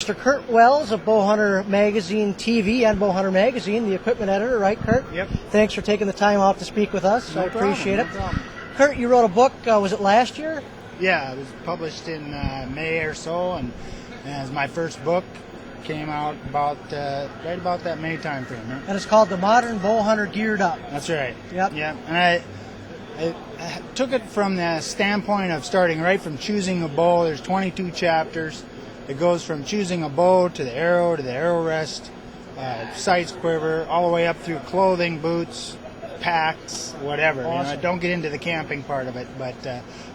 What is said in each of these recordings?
Mr. Kurt Wells of Bowhunter Magazine TV and Bowhunter Magazine, the equipment editor, right, Kurt? Yep. Thanks for taking the time out to speak with us. No I appreciate problem, it. no problem. Kurt, you wrote a book, was it last year? Yeah, it was published in May or so, and as my first book came out right about that May time frame. Huh? And it's called The Modern Bowhunter Geared Up. That's right. Yep. Yeah, and I took it from the standpoint of starting right from choosing a bow. There's 22 chapters. It goes from choosing a bow to the arrow rest, sights, quiver, all the way up through clothing, boots, packs, whatever. Awesome. You know, I don't get into the camping part of it, but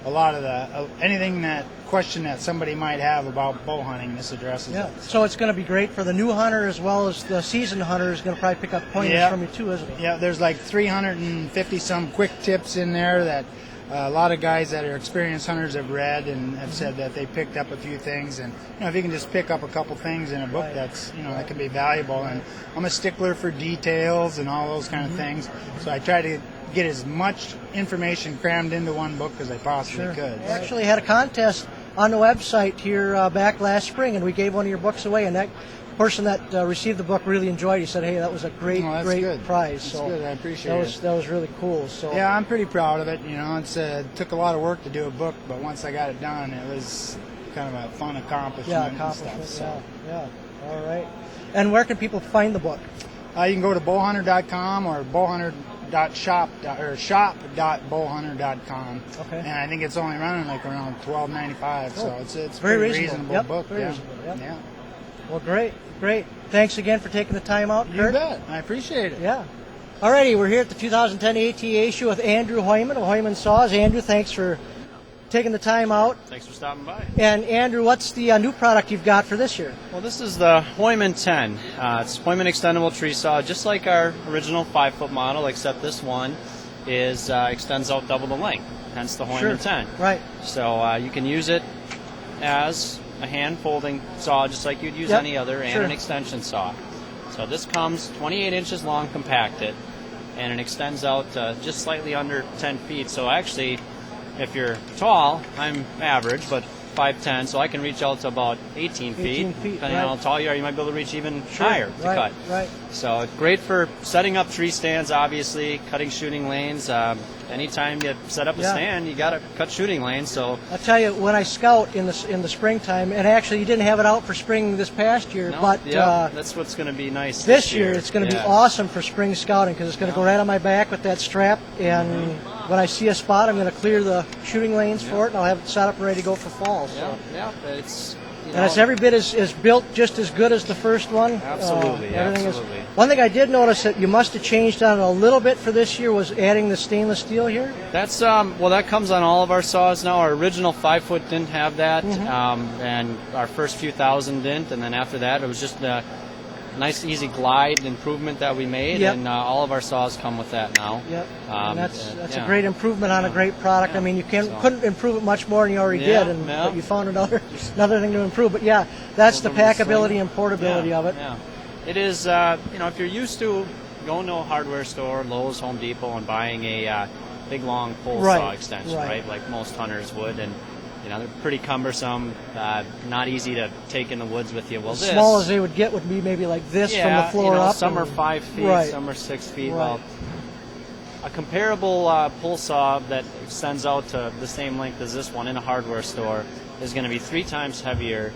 a lot of anything that question that somebody might have about bow hunting, this addresses Yeah. it. So it's going to be great for the new hunter as well as the seasoned hunter is going to probably pick up pointers Yeah. from you too, isn't it? Yeah, there's like 350 some quick tips in there that a lot of guys that are experienced hunters have read and have said that they picked up a few things. And if you can just pick up a couple things in a book, Right. that's that can be valuable. And I'm a stickler for details and all those kind of things, so I try to get as much information crammed into one book as I possibly could. We actually had a contest on the website here back last spring, and we gave one of your books away, and that person that received the book really enjoyed it. He said, "Hey, that was a great good. prize." That's So good. I appreciate it. That was really cool. So Yeah, I'm pretty proud of it. It's it took a lot of work to do a book, but once I got it done, it was kind of a fun accomplishment. yeah, and accomplishment. stuff. Yeah. All right. And where can people find the book? You can go to bowhunter.com or bowhunter.shop or shop.bowhunter.com. Okay. And I think it's only running like around $12.95, so it's a Very pretty reasonable. Yep, book. very Yeah. reasonable, yep. Yeah. Well, great. Thanks again for taking the time out, You Kurt. bet. I appreciate it. Yeah. Alrighty, we're here at the 2010 ATA show with Andrew Hoyman of Hoyman Saws. Andrew, thanks for taking the time out. Thanks for stopping by. And Andrew, what's the new product you've got for this year? Well, this is the Hoyman 10. It's Hoyman extendable tree saw, just like our original 5-foot model, except this one extends out double the length, hence the Hoyman Sure. 10. Right. So you can use it as a hand folding saw, just like you'd use Yep. any other, and Sure. an extension saw. So this comes 28 inches long, compacted, and it extends out just slightly under 10 feet. So actually, if you're tall, I'm average, but 5'10", so I can reach out to about 18 feet. 18 feet, Depending on right. how tall you are, you might be able to reach even Sure. higher to Right, cut. right. So it's great for setting up tree stands, obviously, cutting shooting lanes. Anytime you set up a Yeah. stand, you got to cut shooting lanes. So I'll tell you, when I scout in the springtime, and actually you didn't have it out for spring this past year, no, but yeah, that's what's going to be nice this year it's going to Yeah. be awesome for spring scouting because it's going to go right on my back with that strap, and when I see a spot, I'm going to clear the shooting lanes for it, and I'll have it set up and ready to go for fall. So. Yeah, it's And it's every bit as built just as good as the first one. Absolutely, Everything absolutely. One thing I did notice that you must have changed on a little bit for this year was adding the stainless steel here. That's that comes on all of our saws now. Our original 5-foot didn't have that, and our first few thousand didn't, and then after that it was just a nice easy glide improvement that we made, Yep. and all of our saws come with that now. Yep. And that's yeah. a great improvement on a great product. Yeah. I mean, you So- couldn't improve it much more than you already Yeah, did, yeah. but you found another thing to improve. But yeah, that's the Little bit of packability sling. and portability Yeah, of it. Yeah. It is, if you're used to going to a hardware store, Lowe's, Home Depot, and buying a big long pole Right, saw extension, right. right, like most hunters would, and they're pretty cumbersome, not easy to take in the woods with you. Well, As this, small as they would get would be maybe like this yeah, from the floor up. some are and- 5 feet, Right. some are 6 feet. Right. Well, a comparable pull saw that extends out to the same length as this one in a hardware store is going to be 3 times heavier,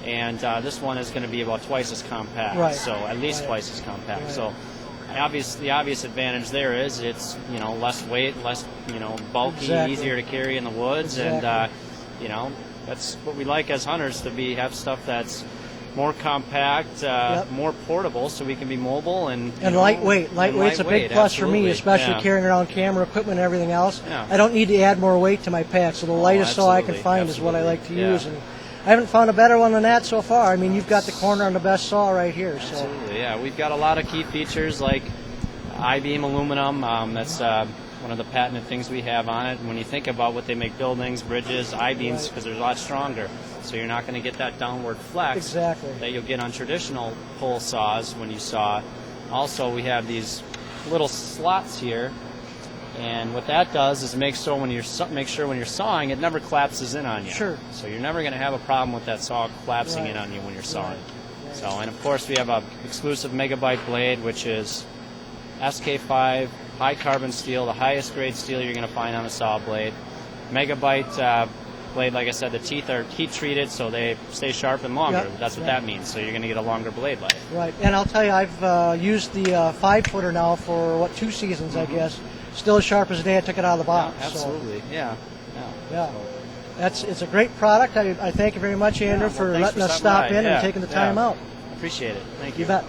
and this one is going to be about twice as compact. Right. So at least Right. twice as compact. Right. So the obvious advantage there is it's less weight, less bulky, Exactly. easier to carry in the woods, Exactly. and that's what we like as hunters, to have stuff that's more compact, Yep. more portable, so we can be mobile and Lightweight. Lightweight's a big plus for me, absolutely. especially Yeah. carrying around camera equipment and everything else. Yeah. I don't need to add more weight to my pack, so the lightest saw I can absolutely, find is what I like to absolutely. use. Yeah. And I haven't found a better one than that so far. I mean, you've got the corner on the best saw right here. So Absolutely, yeah. We've got a lot of key features like I-beam aluminum. That's one of the patented things we have on it. When you think about what they make buildings, bridges, I-beams, Right. because they're a lot stronger, so you're not going to get that downward flex Exactly. that you'll get on traditional pole saws when you saw. Also, we have these little slots here And what that does is make sure when you're sawing, it never collapses in on you. Sure. So you're never going to have a problem with that saw collapsing Right. in on you when you're sawing. Right. So, and of course we have a exclusive Megabyte blade, which is SK5 high carbon steel, the highest grade steel you're going to find on a saw blade. Megabyte blade, like I said, the teeth are heat treated, so they stay sharp and longer. Yep. That's what Right. that means. So you're going to get a longer blade life. Right, and I'll tell you, I've used the 5-footer now for 2 seasons, I guess. Still as sharp as the day I took it out of the box. Yeah, absolutely. Yeah. Yeah. It's a great product. I thank you very much, Andrew, well, for thanks letting for us stopping stop by. in Yeah, and taking the yeah. time out. Appreciate it. Thank you. You bet.